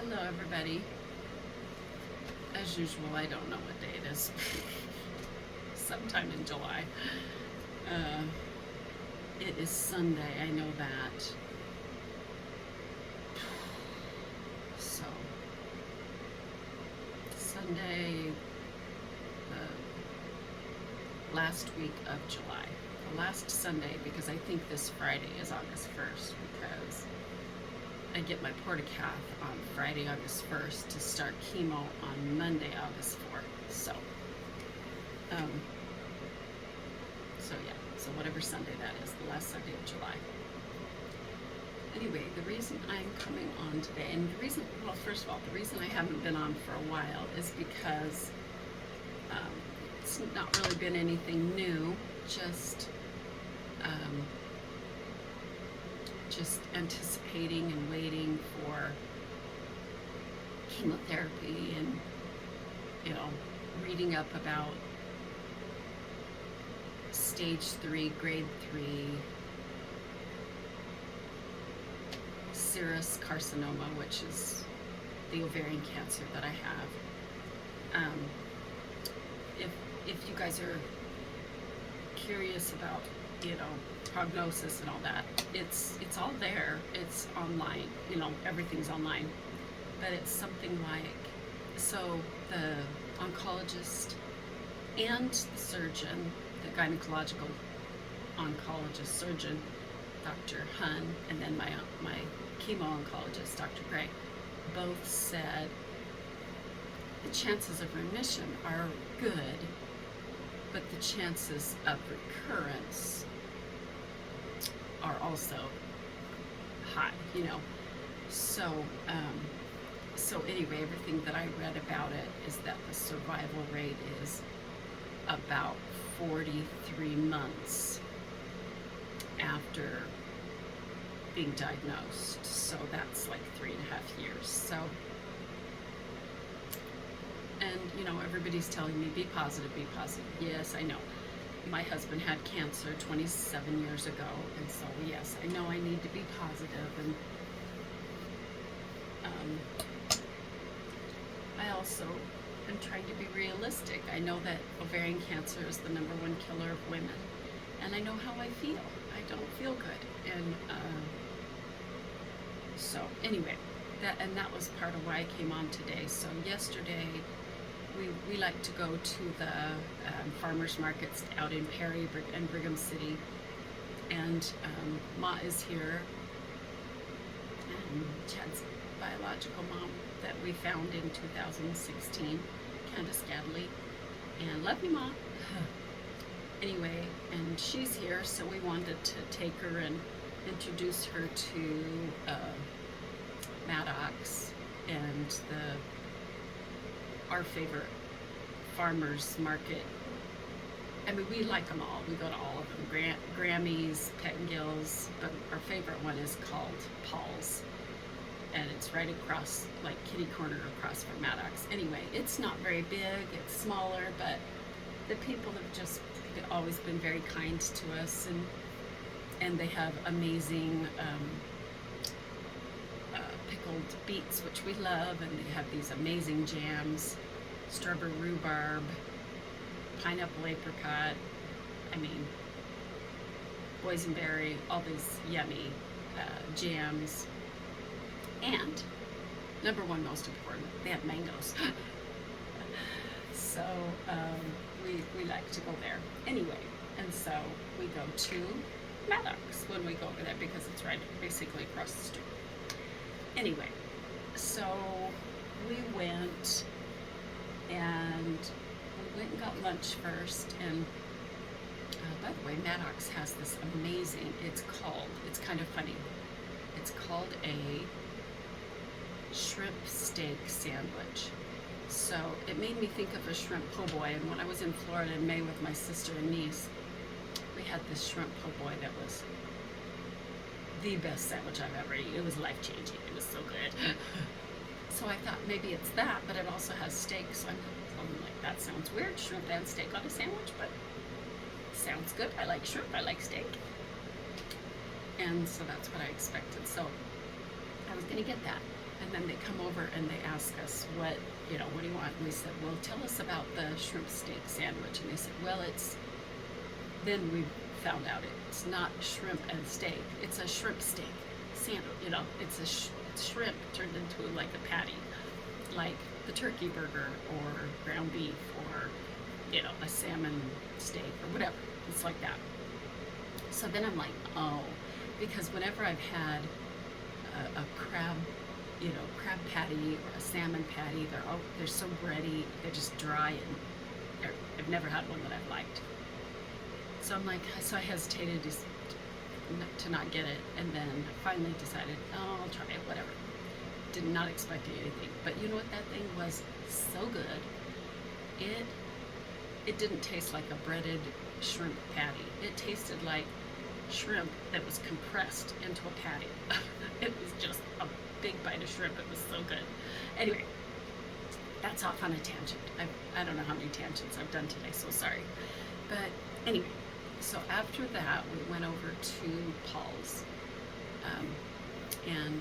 Hello, everybody. As usual, I don't know what day it is. Sometime in July. Uh, it is Sunday, I know that. So, Sunday, the last week of July. The last Sunday, because I think this Friday is August 1st, because I get my portacath on Friday, August 1st to start chemo on Monday, August 4th. So so whatever Sunday that is, the last Sunday of July. Anyway, the reason I'm coming on today, and the reason, well, first of all, the reason I haven't been on for a while is because it's not really been anything new, just anticipating and waiting for chemotherapy and, reading up about stage 3, grade 3 serous carcinoma, which is the ovarian cancer that I have. If you guys are curious about, prognosis and all that, it's all there. It's online, everything's online. But it's something like, so the oncologist and the surgeon, the gynecological oncologist surgeon, Dr. Hun, and then my chemo oncologist, Dr. Gray, both said the chances of remission are good, but the chances of recurrence are also high, So anyway, everything that I read about it is that the survival rate is about 43 months after being diagnosed. So that's like 3.5 years. So, and everybody's telling me, be positive, be positive. Yes, I know. My husband had cancer 27 years ago, and so yes, I know I need to be positive, and I also am trying to be realistic. I know that ovarian cancer is the #1 killer of women, and I know how I feel. I don't feel good, and so anyway, that was part of why I came on today. So yesterday, we like to go to the farmers markets out in Perry and Brigham City, and Ma is here, and Chad's biological mom that we found in 2016, Candace Gadley, and love you, Ma. Anyway, and she's here, so we wanted to take her and introduce her to Maddox and our favorite farmers market. I mean, we like them all. We go to all of them. Grammy's, Pettingill's, but our favorite one is called Paul's. And it's right across, like kitty corner across from Maddox. Anyway, it's not very big, it's smaller, but the people have just always been very kind to us, and they have amazing pickled beets, which we love, and they have these amazing jams, strawberry rhubarb, pineapple apricot, boysenberry, all these yummy jams. And #1 most important, they have mangoes. So we like to go there anyway, and so we go to Maddox when we go over there because it's right basically across the street. Anyway, so we went and got lunch first, and by the way, Maddox has this amazing, it's kind of funny, it's called a shrimp steak sandwich. So it made me think of a shrimp po' boy, and when I was in Florida in May with my sister and niece, we had this shrimp po' boy that was the best sandwich I've ever eaten. It was life-changing. It was so good. So I thought maybe it's that, but it also has steak, so I'm like, that sounds weird, shrimp and steak on a sandwich, but sounds good. I like shrimp, I like steak. And so that's what I expected. So I was going to get that. And then they come over and they ask us, what do you want? And we said, well, tell us about the shrimp steak sandwich. And they said, well, then we found out it's not shrimp and steak. It's a shrimp steak sandwich. It's shrimp turned into like a patty, like the turkey burger or ground beef or, a salmon steak or whatever. It's like that. So then I'm like, oh, because whenever I've had a crab patty or a salmon patty, they're so bready, they're just dry, and I've never had one that I've liked. So I'm like, so I hesitated to not get it, and then finally decided, oh, I'll try it, whatever. Did not expect anything, but you know what, that thing was so good. It didn't taste like a breaded shrimp patty. It tasted like shrimp that was compressed into a patty. It was just a big bite of shrimp. It was so good. Anyway, that's off on a tangent. I don't know how many tangents I've done today, so sorry. But anyway, so after that, we went over to Paul's, and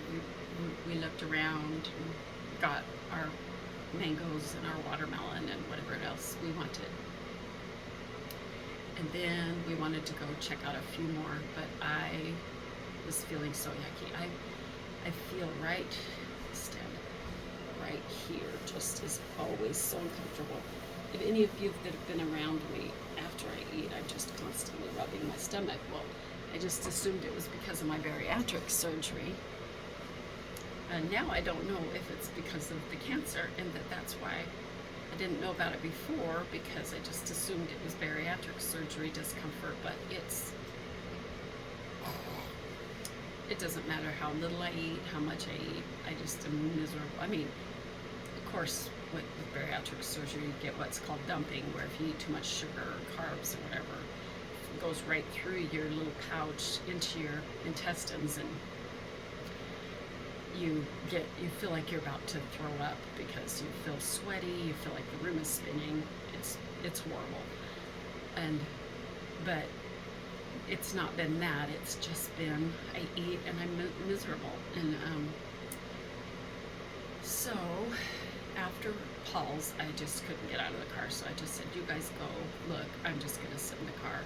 we looked around and got our mangoes and our watermelon and whatever else we wanted. And then we wanted to go check out a few more, but I was feeling so yucky. I feel standing right here just is always so uncomfortable. If any of you that have been around me after I eat, I'm just constantly rubbing my stomach. Well, I just assumed it was because of my bariatric surgery. And now I don't know if it's because of the cancer, and that's why I didn't know about it before, because I just assumed it was bariatric surgery discomfort, but it doesn't matter how little I eat, how much I eat, I just am miserable. I mean, of course, with bariatric surgery, you get what's called dumping, where if you eat too much sugar or carbs or whatever, it goes right through your little pouch into your intestines, and you feel like you're about to throw up because you feel sweaty, you feel like the room is spinning. It's horrible. But it's not been that, it's just been I eat and I'm miserable. And so after Paul's, I just couldn't get out of the car, so I just said, you guys go, look, I'm just gonna sit in the car.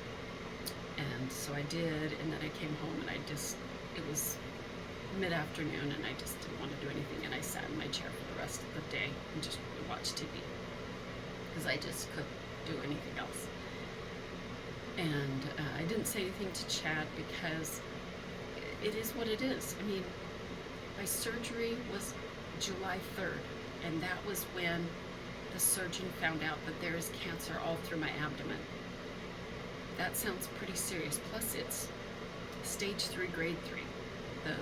And so I did, and then I came home and it was mid-afternoon, and I just didn't want to do anything, and I sat in my chair for the rest of the day and just watched TV because I just couldn't do anything else. And I didn't say anything to Chad because it is what it is. I mean, my surgery was July 3rd, and that was when the surgeon found out that there is cancer all through my abdomen. That sounds pretty serious. Plus, it's stage 3, grade 3, the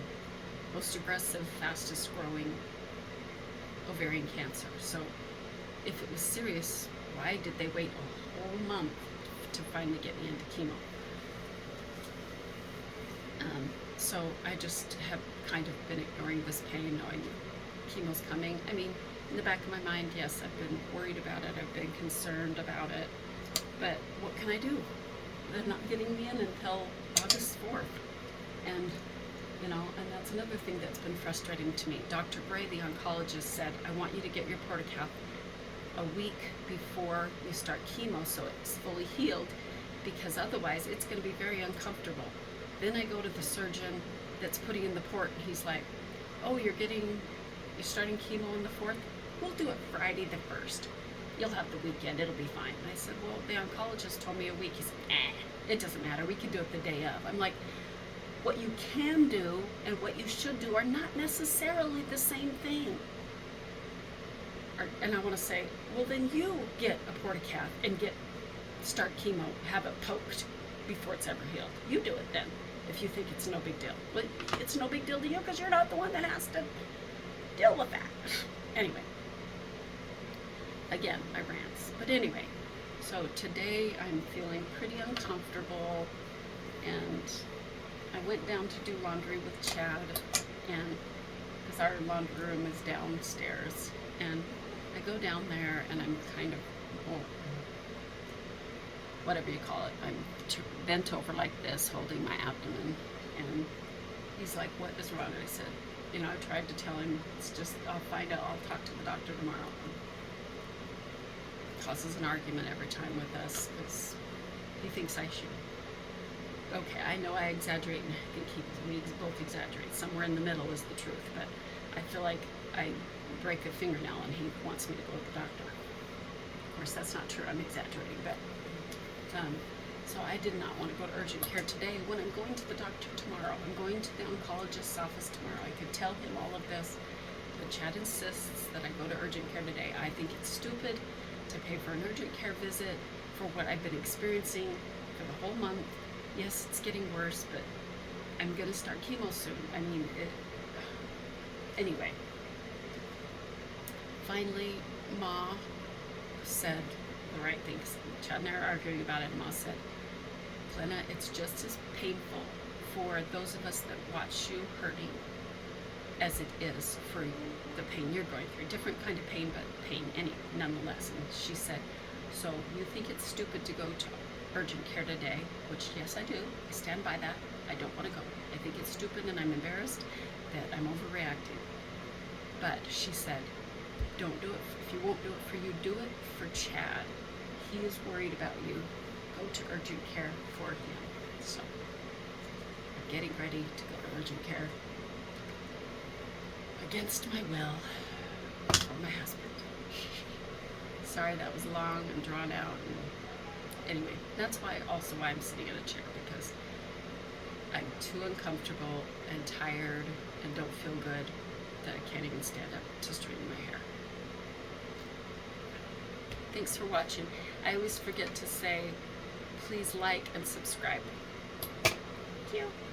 most aggressive, fastest growing ovarian cancer. So if it was serious, why did they wait a whole month to finally get me into chemo? So I just have kind of been ignoring this pain, knowing chemo's coming. I mean, in the back of my mind, yes, I've been worried about it, I've been concerned about it, but what can I do? They're not getting me in until August 4th. And that's another thing that's been frustrating to me. Dr. Bray, the oncologist, said, I want you to get your portacath a week before you start chemo so it's fully healed, because otherwise it's going to be very uncomfortable. Then I go to the surgeon that's putting in the port, and he's like, oh, you're starting chemo on the 4th? We'll do it Friday the 1st. You'll have the weekend, it'll be fine. And I said, well, the oncologist told me a week. He said, it doesn't matter, we can do it the day of. I'm like, what you can do and what you should do are not necessarily the same thing. And I want to say, well, then you get a portacath and start chemo, have it poked before it's ever healed. You do it then, if you think it's no big deal. But it's no big deal to you because you're not the one that has to deal with that. Anyway, again, my rants. But anyway, so today I'm feeling pretty uncomfortable, and I went down to do laundry with Chad, and because our laundry room is downstairs, and I go down there and I'm kind of, whatever you call it, I'm bent over like this, holding my abdomen, and he's like, what is wrong? And I said, you know, I tried to tell him, it's just, I'll find out, I'll talk to the doctor tomorrow. Causes an argument every time with us because he thinks I should. Okay, I know I exaggerate and I think we both exaggerate. Somewhere in the middle is the truth, but I feel like I break a fingernail and he wants me to go to the doctor. Of course, that's not true. I'm exaggerating, but so I did not want to go to urgent care today when I'm going to the doctor tomorrow. I'm going to the oncologist's office tomorrow. I could tell him all of this, but Chad insists that I go to urgent care today. I think it's stupid to pay for an urgent care visit for what I've been experiencing for the whole month. Yes, it's getting worse, but I'm going to start chemo soon. I mean, anyway. Finally, Ma said the right thing. Chad and I are arguing about it, and Ma said, Glenna, it's just as painful for those of us that watch you hurting as it is for the pain you're going through. Different kind of pain, but pain nonetheless. And she said, so you think it's stupid to go to urgent care today, which yes I do. I stand by that. I don't want to go. I think it's stupid and I'm embarrassed that I'm overreacting. But she said, don't do it. If you won't do it for you, do it for Chad. He is worried about you. Go to urgent care for him. So I'm getting ready to go to urgent care against my will for my husband. Sorry that was long and drawn out. And anyway, that's why I'm sitting in a chair, because I'm too uncomfortable and tired and don't feel good that I can't even stand up to straighten my hair. Thanks for watching. I always forget to say, please like and subscribe. Thank you.